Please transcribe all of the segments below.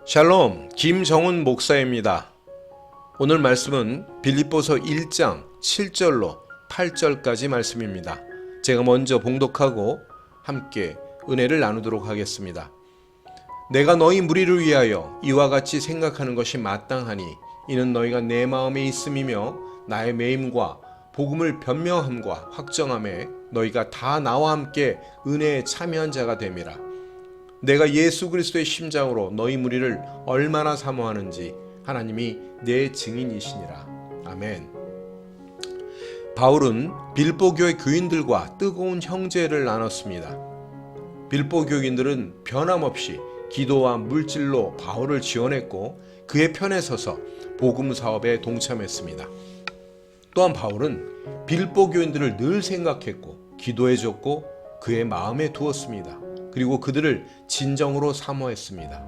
샬롬, 김정훈 목사입니다. 오늘 말씀은 빌립보서 1장 7절로 8절까지 말씀입니다. 제가 먼저 봉독하고 함께 은혜를 나누도록 하겠습니다. 내가 너희 무리를 위하여 이와 같이 생각하는 것이 마땅하니 이는 너희가 내 마음에 있음이며 나의 매임과 복음을 변명함과 확정함에 너희가 다 나와 함께 은혜에 참여한 자가 됨이라. 내가 예수 그리스도의 심장으로 너희 무리를 얼마나 사모하는지 하나님이 내 증인이시니라. 아멘. 바울은 빌립보 교회 교인들과 뜨거운 형제를 나눴습니다. 빌립보 교인들은 변함없이 기도와 물질로 바울을 지원했고 그의 편에 서서 복음 사업에 동참했습니다. 또한 바울은 빌립보 교인들을 늘 생각했고 기도해줬고 그의 마음에 두었습니다. 그리고 그들을 진정으로 사모했습니다.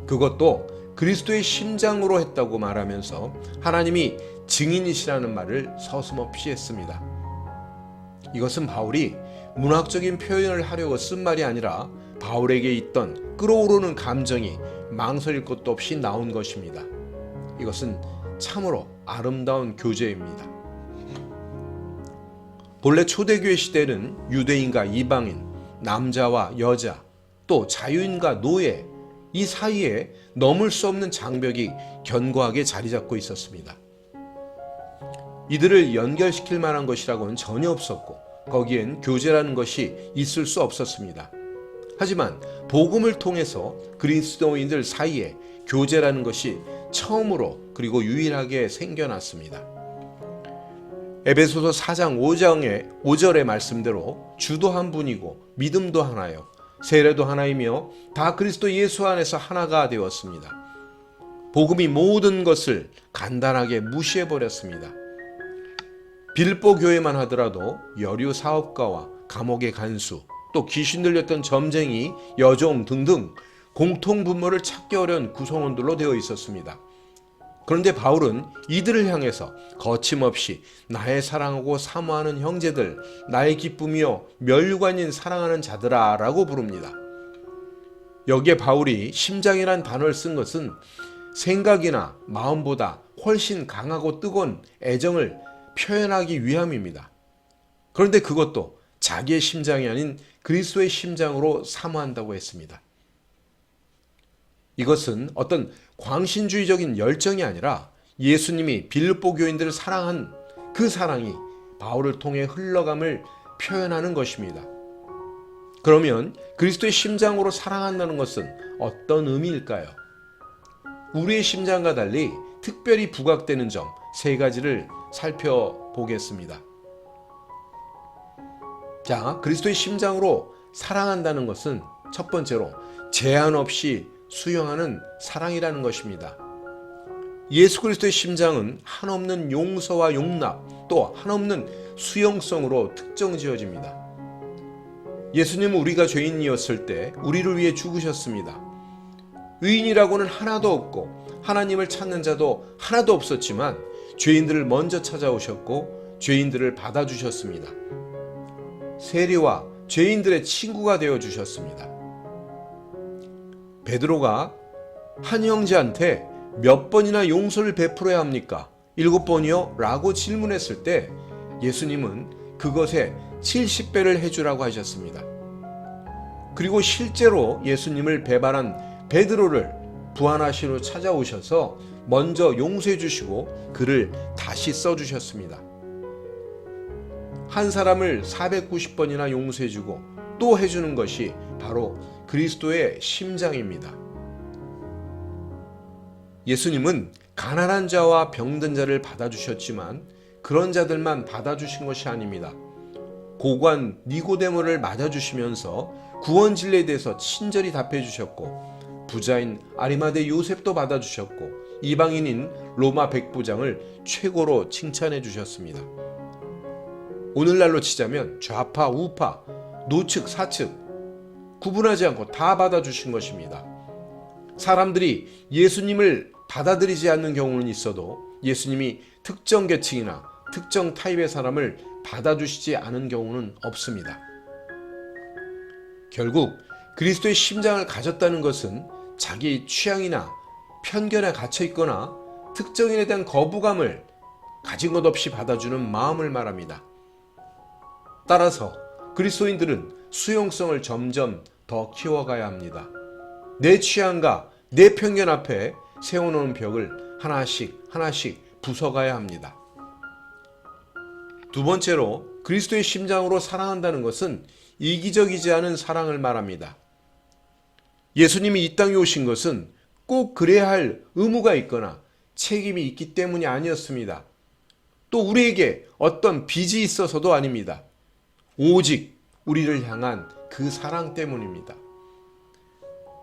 그것도 그리스도의 심장으로 했다고 말하면서 하나님이 증인이시라는 말을 서슴없이 했습니다. 이것은 바울이 문학적인 표현을 하려고 쓴 말이 아니라 바울에게 있던 끓어오르는 감정이 망설일 것도 없이 나온 것입니다. 이것은 참으로 아름다운 교제입니다. 본래 초대교회 시대는 유대인과 이방인, 남자와 여자, 또 자유인과 노예, 이 사이에 넘을 수 없는 장벽이 견고하게 자리 잡고 있었습니다. 이들을 연결시킬 만한 것이라고는 전혀 없었고 거기엔 교제라는 것이 있을 수 없었습니다. 하지만 복음을 통해서 그리스도인들 사이에 교제라는 것이 처음으로 그리고 유일하게 생겨났습니다. 에베소서 4장 5절의 말씀대로 주도 한 분이고 믿음도 하나요 세례도 하나이며 다 그리스도 예수 안에서 하나가 되었습니다. 복음이 모든 것을 간단하게 무시해버렸습니다. 빌립보 교회만 하더라도 여류 사업가와 감옥의 간수, 또 귀신 들렸던 점쟁이, 여종 등등 공통 분모를 찾기 어려운 구성원들로 되어 있었습니다. 그런데 바울은 이들을 향해서 거침없이 나의 사랑하고 사모하는 형제들, 나의 기쁨이요 멸류관인 사랑하는 자들아 라고 부릅니다. 여기에 바울이 심장이란 단어를 쓴 것은 생각이나 마음보다 훨씬 강하고 뜨거운 애정을 표현하기 위함입니다. 그런데 그것도 자기의 심장이 아닌 그리스도의 심장으로 사모한다고 했습니다. 이것은 어떤 광신주의적인 열정이 아니라 예수님이 빌립보 교인들을 사랑한 그 사랑이 바울을 통해 흘러감을 표현하는 것입니다. 그러면 그리스도의 심장으로 사랑한다는 것은 어떤 의미일까요? 우리의 심장과 달리 특별히 부각되는 점 3가지를 살펴보겠습니다. 자, 그리스도의 심장으로 사랑한다는 것은 첫 번째로 제한 없이 수용하는 사랑이라는 것입니다. 예수 그리스도의 심장은 한없는 용서와 용납, 또 한없는 수용성으로 특정 지어집니다. 예수님은 우리가 죄인이었을 때 우리를 위해 죽으셨습니다. 의인이라고는 하나도 없고 하나님을 찾는 자도 하나도 없었지만 죄인들을 먼저 찾아오셨고 죄인들을 받아주셨습니다. 세리와 죄인들의 친구가 되어주셨습니다. 베드로가 한 형제한테 몇 번이나 용서를 베풀어야 합니까? 7번이요? 라고 질문했을 때 예수님은 그것에 70배를 해주라고 하셨습니다. 그리고 실제로 예수님을 배반한 베드로를 부활하시러 찾아오셔서 먼저 용서해 주시고 그를 다시 써주셨습니다. 한 사람을 490번이나 용서해 주고 또 해주는 것이 바로 그리스도의 심장입니다. 예수님은 가난한 자와 병든 자를 받아주셨지만 그런 자들만 받아주신 것이 아닙니다. 고관 니고데모를 맞아주시면서 구원 진리에 대해서 친절히 답해주셨고 부자인 아리마대 요셉도 받아주셨고 이방인인 로마 백부장을 최고로 칭찬해 주셨습니다. 오늘날로 치자면 좌파, 우파, 노측, 사측 구분하지 않고 다 받아주신 것입니다. 사람들이 예수님을 받아들이지 않는 경우는 있어도 예수님이 특정 계층이나 특정 타입의 사람을 받아주시지 않은 경우는 없습니다. 결국 그리스도의 심장을 가졌다는 것은 자기 취향이나 편견에 갇혀 있거나 특정인에 대한 거부감을 가진 것 없이 받아주는 마음을 말합니다. 따라서 그리스도인들은 수용성을 점점 더 키워가야 합니다. 내 취향과 내 편견 앞에 세워놓은 벽을 하나씩 부숴가야 합니다. 두 번째로 그리스도의 심장으로 사랑한다는 것은 이기적이지 않은 사랑을 말합니다. 예수님이 이 땅에 오신 것은 꼭 그래야 할 의무가 있거나 책임이 있기 때문이 아니었습니다. 또 우리에게 어떤 빚이 있어서도 아닙니다. 오직 우리를 향한 그 사랑 때문입니다.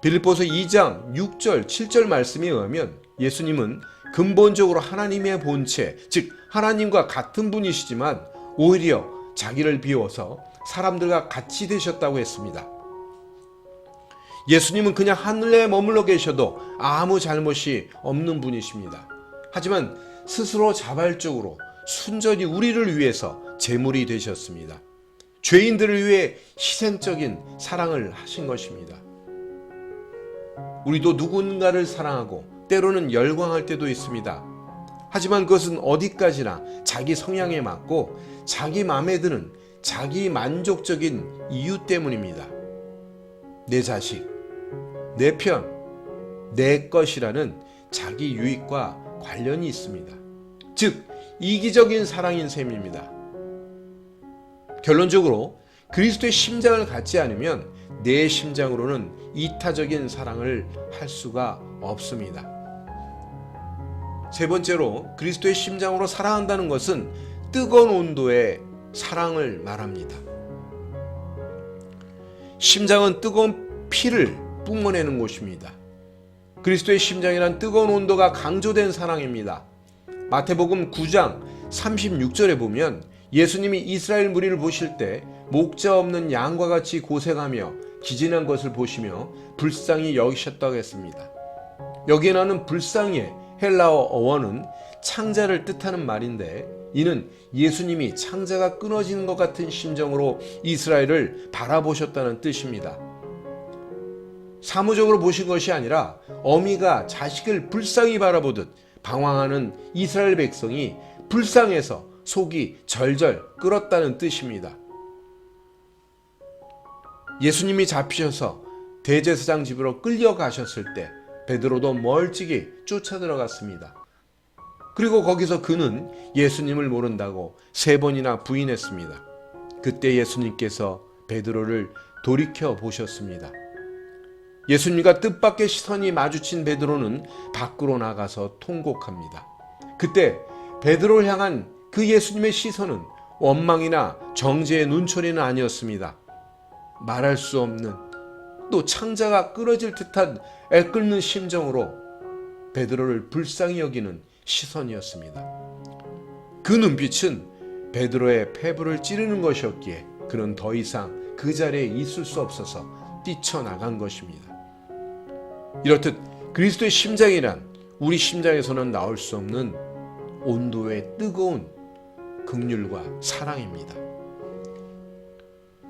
빌립보서 2장 6절 7절 말씀에 의하면 예수님은 근본적으로 하나님의 본체, 즉 하나님과 같은 분이시지만 오히려 자기를 비워서 사람들과 같이 되셨다고 했습니다. 예수님은 그냥 하늘에 머물러 계셔도 아무 잘못이 없는 분이십니다. 하지만 스스로 자발적으로 순전히 우리를 위해서 제물이 되셨습니다. 죄인들을 위해 희생적인 사랑을 하신 것입니다. 우리도 누군가를 사랑하고 때로는 열광할 때도 있습니다. 하지만 그것은 어디까지나 자기 성향에 맞고 자기 마음에 드는 자기 만족적인 이유 때문입니다. 내 자식, 내 편, 내 것이라는 자기 유익과 관련이 있습니다. 즉, 이기적인 사랑인 셈입니다. 결론적으로 그리스도의 심장을 갖지 않으면 내 심장으로는 이타적인 사랑을 할 수가 없습니다. 세 번째로 그리스도의 심장으로 사랑한다는 것은 뜨거운 온도의 사랑을 말합니다. 심장은 뜨거운 피를 뿜어내는 곳입니다. 그리스도의 심장이란 뜨거운 온도가 강조된 사랑입니다. 마태복음 9장 36절에 보면 예수님이 이스라엘 무리를 보실 때 목자 없는 양과 같이 고생하며 기진한 것을 보시며 불쌍히 여기셨다고 했습니다. 여기에 나오는 불쌍히의 헬라어 어원은 창자를 뜻하는 말인데 이는 예수님이 창자가 끊어지는 것 같은 심정으로 이스라엘을 바라보셨다는 뜻입니다. 사무적으로 보신 것이 아니라 어미가 자식을 불쌍히 바라보듯 방황하는 이스라엘 백성이 불쌍해서 속이 절절 끓었다는 뜻입니다. 예수님이 잡히셔서 대제사장 집으로 끌려가셨을 때 베드로도 멀찍이 쫓아 들어갔습니다. 그리고 거기서 그는 예수님을 모른다고 3번이나 부인했습니다. 그때 예수님께서 베드로를 돌이켜 보셨습니다. 예수님과 뜻밖의 시선이 마주친 베드로는 밖으로 나가서 통곡합니다. 그때 베드로를 향한 그 예수님의 시선은 원망이나 정죄의 눈초리는 아니었습니다. 말할 수 없는 또 창자가 끊어질 듯한 애끓는 심정으로 베드로를 불쌍히 여기는 시선이었습니다. 그 눈빛은 베드로의 폐부를 찌르는 것이었기에 그는 더 이상 그 자리에 있을 수 없어서 뛰쳐나간 것입니다. 이렇듯 그리스도의 심장이란 우리 심장에서는 나올 수 없는 온도의 뜨거운 긍휼과 사랑입니다.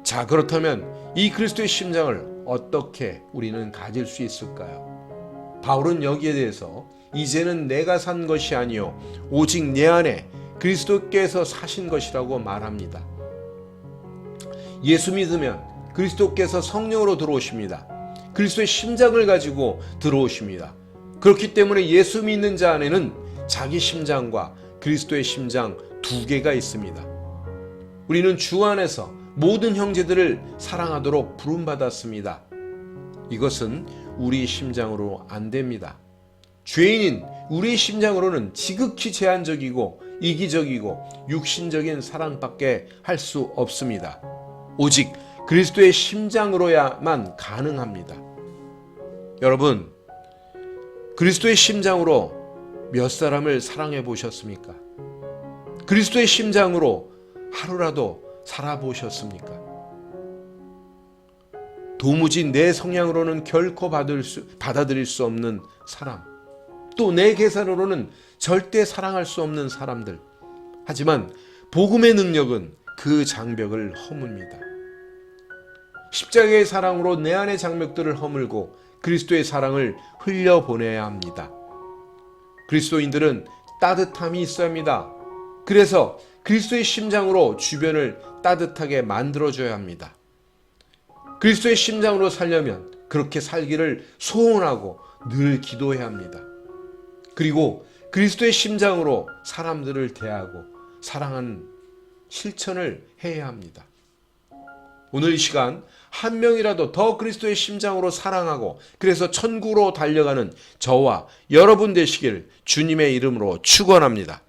자, 그렇다면 이 그리스도의 심장을 어떻게 우리는 가질 수 있을까요? 바울은 여기에 대해서 이제는 내가 산 것이 아니요 오직 내 안에 그리스도께서 사신 것이라고 말합니다. 예수 믿으면 그리스도께서 성령으로 들어오십니다. 그리스도의 심장을 가지고 들어오십니다. 그렇기 때문에 예수 믿는 자 안에는 자기 심장과 그리스도의 심장 2개가 있습니다. 우리는 주 안에서 모든 형제들을 사랑하도록 부름받았습니다. 이것은 우리 심장으로 안 됩니다. 죄인인 우리 심장으로는 지극히 제한적이고 이기적이고 육신적인 사랑밖에 할 수 없습니다. 오직 그리스도의 심장으로야만 가능합니다. 여러분, 그리스도의 심장으로 몇 사람을 사랑해 보셨습니까? 그리스도의 심장으로 하루라도 살아보셨습니까? 도무지 내 성향으로는 결코 받아들일 수 없는 사람, 또 내 계산으로는 절대 사랑할 수 없는 사람들. 하지만 복음의 능력은 그 장벽을 허뭅니다. 십자가의 사랑으로 내 안의 장벽들을 허물고 그리스도의 사랑을 흘려보내야 합니다. 그리스도인들은 따뜻함이 있어야 합니다. 그래서 그리스도의 심장으로 주변을 따뜻하게 만들어줘야 합니다. 그리스도의 심장으로 살려면 그렇게 살기를 소원하고 늘 기도해야 합니다. 그리고 그리스도의 심장으로 사람들을 대하고 사랑하는 실천을 해야 합니다. 오늘 이 시간 한 명이라도 더 그리스도의 심장으로 사랑하고 그래서 천국으로 달려가는 저와 여러분 되시길 주님의 이름으로 축원합니다.